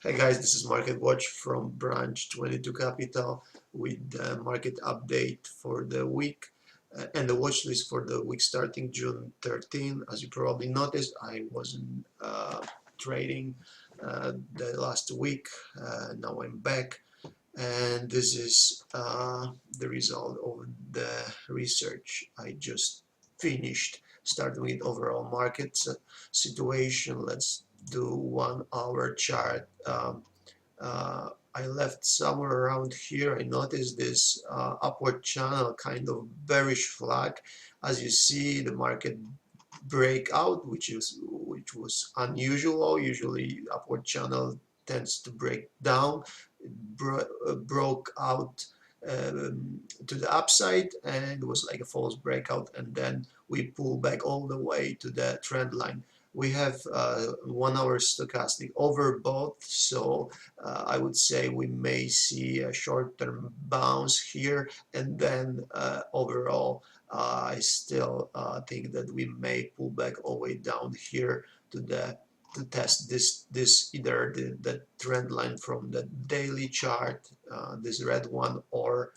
Hey guys, this is Market Watch from Branch 22 Capital with the market update for the week and the watch list for the week starting June 13th. As you probably noticed, I wasn't trading the last week. Now I'm back, and this is the result of the research I just finished. Starting with overall market situation, let's do 1 hour chart. I left somewhere around here. I noticed this upward channel, kind of bearish flag. As you see, the market breakout, which was unusual. Usually, upward channel tends to break down. It broke out to the upside, and it was like a false breakout, and then we pull back all the way to the trend line. We have 1 hour stochastic overbought, so I would say we may see a short-term bounce here, and then overall I still think that we may pull back all the way down here to the to test this either the trend line from the daily chart, this red one, or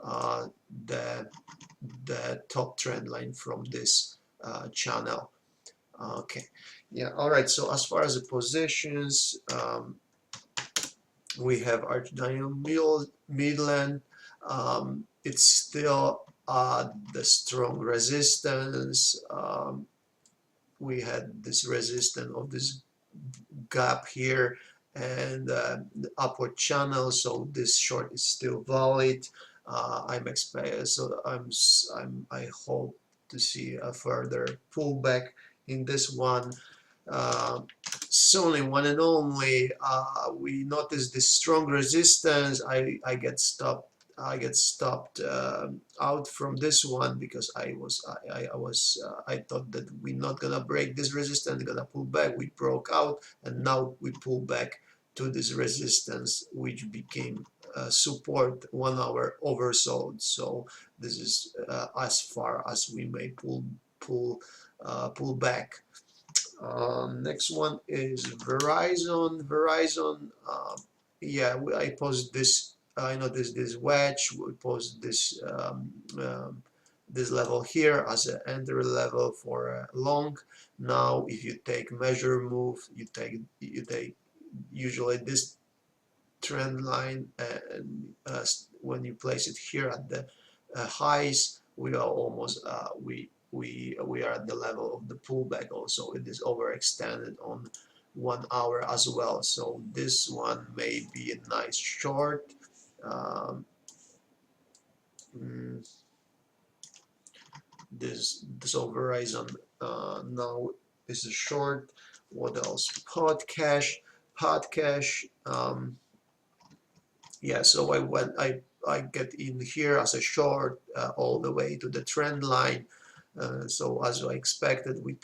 uh, the the top trend line from this channel. Okay, yeah, all right. So as far as the positions, we have Arch Daniel Midland. It's still the strong resistance. We had this resistance of this gap here and the upward channel, so this short is still valid. I'm expecting, so I hope to see a further pullback in this one. Solely one and only, we notice this strong resistance. I get stopped out from this one because I thought that we're not gonna break this resistance, gonna pull back. We broke out, and now we pull back to this resistance, which became support 1 hour oversold. So this is as far as we may pull back. Next one is Verizon. Verizon, yeah, I posted this. I noticed this wedge. We posted this level here as an entry level for a long. Now, if you take measure move, you take usually this trend line, and when you place it here at the highs, we are almost we are at the level of the pullback. Also, it is overextended on 1 hour as well, so this one may be a nice short. um, mm, this over Verizon now is a short. What else? Podcash. Yeah, so I get in here as a short all the way to the trend line. So as I expected, we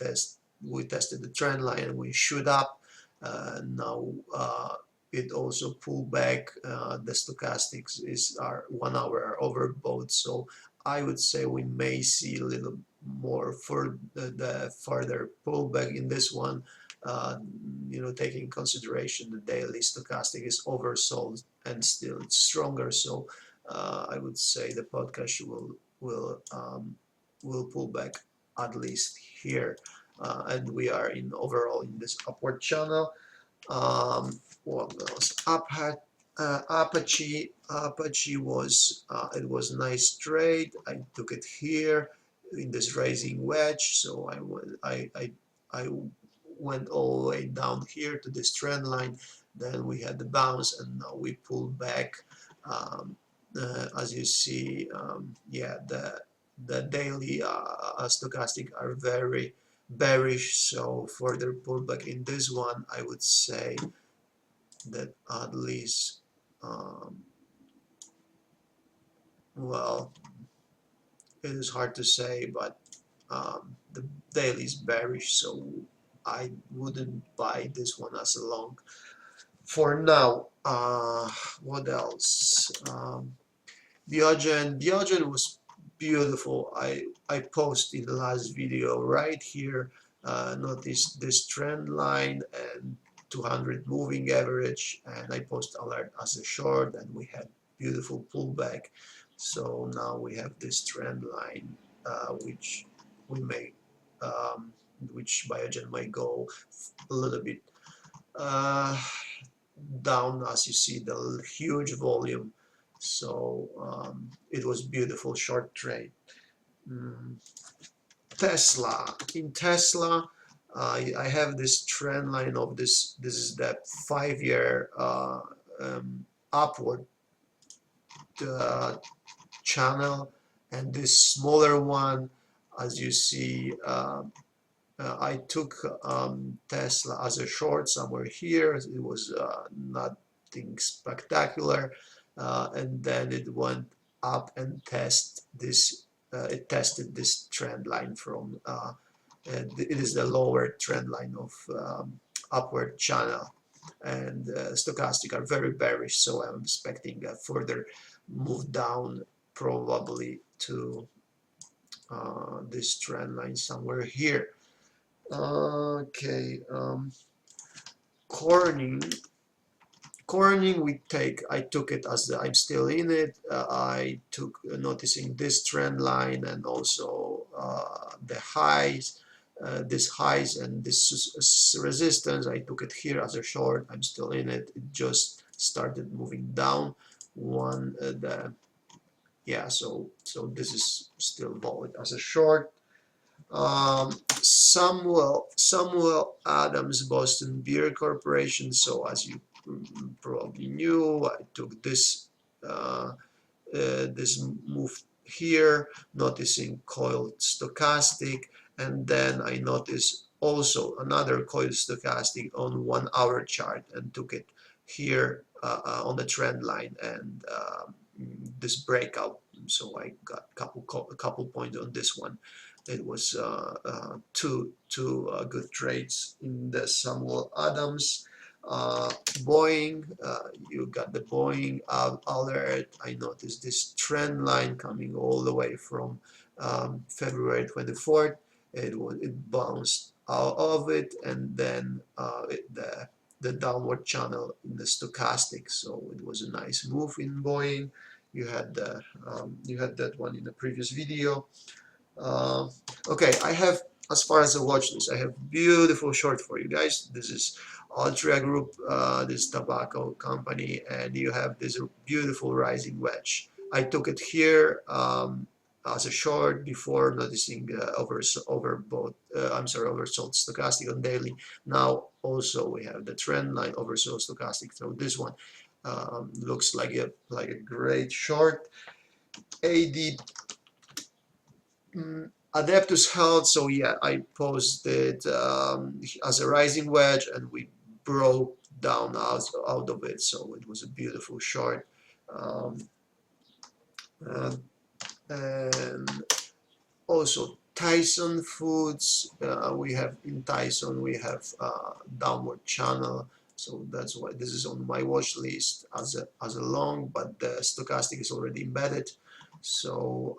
tested the trend line and we shoot up. Now it also pulled back. The stochastics are 1 hour overbought, so I would say we may see a little more for the further pullback in this one. Uh, taking consideration the daily stochastic is oversold and still it's stronger, so I would say the podcast will pull back at least here, and we are in overall in this upward channel. What else? Apache was it was a nice trade. I took it here in this rising wedge, so I went all the way down here to this trend line. Then we had the bounce, and now we pulled back. As you see, yeah, the daily stochastic are very bearish, so further pullback in this one, I would say that at least, well, it is hard to say, but the daily is bearish, so I wouldn't buy this one as a long for now. What else? Diogen was beautiful. I posted in the last video right here. Notice this trend line, and 200 moving average, and I post alert as a short, and we had beautiful pullback. So now we have this trend line, which we may which Biogen may go a little bit uh, down, as you see the huge volume. So it was beautiful short trade. Tesla. In Tesla, I have this trend line of this. This is that 5-year upward uh, channel, and this smaller one, as you see. I took Tesla as a short somewhere here. It was nothing spectacular, and then it went up and it tested this trend line from. It is the lower trend line of upward channel, and stochastic are very bearish. So I'm expecting a further move down, probably to this trend line somewhere here. Okay, Corning. I took it as I'm still in it. I took noticing this trend line and also the highs, this highs and this resistance. I took it here as a short. I'm still in it. It just started moving down. So this is still valid as a short. Samuel Adams Boston Beer Corporation. So as you probably knew, I took this this move here, noticing coiled stochastic, and then I noticed also another coiled stochastic on 1 hour chart and took it here on the trend line, and this breakout. So I got a couple points on this one. It was two good trades in the Samuel Adams. Boeing, you got the Boeing alert. I noticed this trend line coming all the way from February 24th. It bounced out of it, and then the downward channel in the stochastic. So it was a nice move in Boeing. You had that one in the previous video. Okay, I have, as far as the watch list, I have beautiful short for you guys. This is Altria Group, this tobacco company, and you have this beautiful rising wedge. I took it here as a short before noticing oversold stochastic on daily. Now also we have the trend line oversold stochastic. So this one looks like a great short. Adeptus Health, so yeah, I posted as a rising wedge, and we broke down out of it, so it was a beautiful short. And also Tyson Foods, we have in Tyson, we have downward channel, so that's why this is on my watch list as a long, but the stochastic is already embedded. So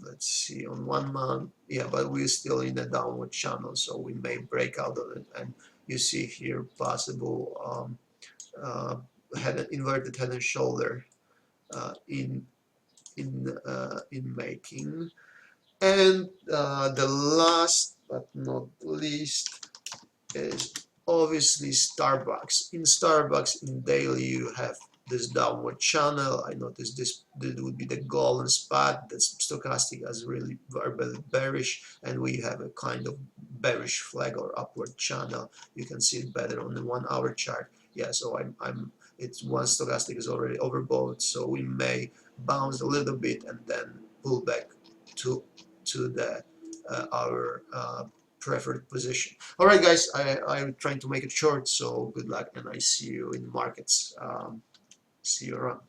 let's see, on 1 month, yeah, but we're still in a downward channel, so we may break out of it. And you see here possible inverted head and shoulder in making. And the last but not least is obviously Starbucks. In Starbucks, in daily, you have this downward channel. I noticed this would be the golden spot. The stochastic is really very bearish, and we have a kind of bearish flag or upward channel. You can see it better on the 1 hour chart. Yeah, so it's one stochastic is already overbought, so we may bounce a little bit and then pull back to the our preferred position. All right, guys, I'm trying to make it short, so good luck, and I see you in the markets. See you around.